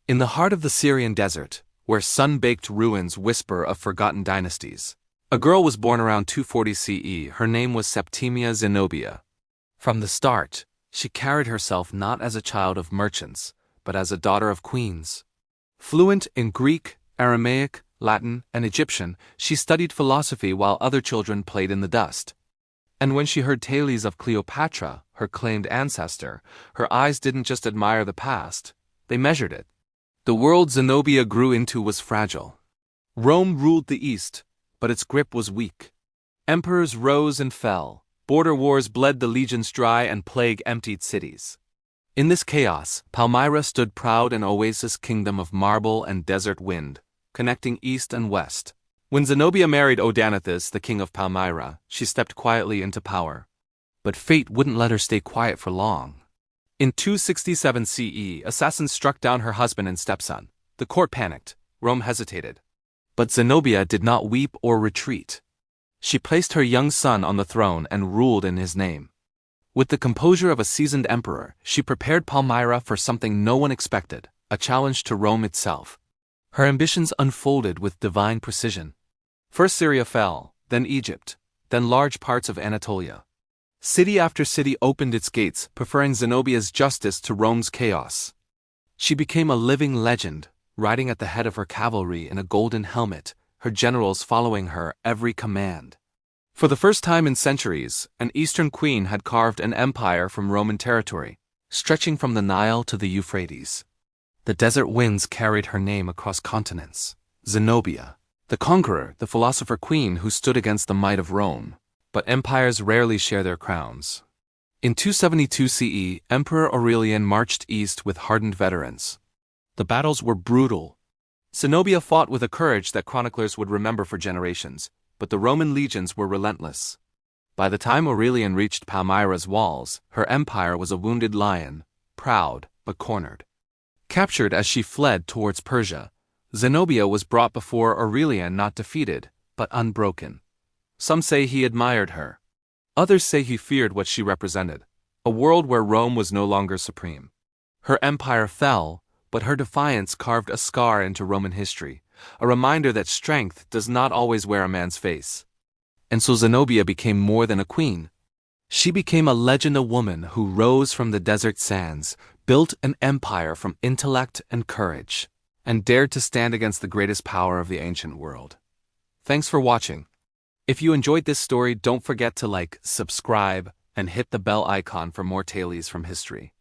In the heart of the Syrian desert, where sun-baked ruins whisper of forgotten dynasties, a girl was born around 240 CE. Her name was Septimia Zenobia. From the start, she carried herself not as a child of merchants, but as a daughter of queens. Fluent in Greek, Aramaic, Latin, and Egyptian, she studied philosophy while other children played in the dust. And when she heard tales of Cleopatra, her claimed ancestor, her eyes didn't just admire the past, they measured it. The world Zenobia grew into was fragile. Rome ruled the East, but its grip was weak. Emperors rose and fell, border wars bled the legions dry, and plague emptied cities. In this chaos, Palmyra stood proud, an oasis kingdom of marble and desert wind, connecting east and west. When Zenobia married Odaenathus, the king of Palmyra, she stepped quietly into power. But fate wouldn't let her stay quiet for long. In 267 CE, assassins struck down her husband and stepson. The court panicked. Rome hesitated. But Zenobia did not weep or retreat. She placed her young son on the throne and ruled in his name. With the composure of a seasoned emperor, she prepared Palmyra for something no one expected, a challenge to Rome itself. Her ambitions unfolded with divine precision. First Syria fell, then Egypt, then large parts of Anatolia. City after city opened its gates, preferring Zenobia's justice to Rome's chaos. She became a living legend, riding at the head of her cavalry in a golden helmet, her generals following her every command. For the first time in centuries, an Eastern queen had carved an empire from Roman territory, stretching from the Nile to the Euphrates. The desert winds carried her name across continents. Zenobia, the conqueror, the philosopher queen who stood against the might of Rome. But empires rarely share their crowns. In 272 CE, Emperor Aurelian marched east with hardened veterans. The battles were brutal. Zenobia fought with a courage that chroniclers would remember for generations, but the Roman legions were relentless. By the time Aurelian reached Palmyra's walls, her empire was a wounded lion, proud but cornered. Captured as she fled towards Persia, Zenobia was brought before Aurelian not defeated, but unbroken. Some say he admired her. Others say he feared what she represented, a world where Rome was no longer supreme. Her empire fell, but her defiance carved a scar into Roman history, a reminder that strength does not always wear a man's face. And so Zenobia became more than a queen. She became a legend, a woman who rose from the desert sands, built an empire from intellect and courage, and dared to stand against the greatest power of the ancient world. Thanks for watching. If you enjoyed this story, don't forget to like, subscribe, and hit the bell icon for more tales from history.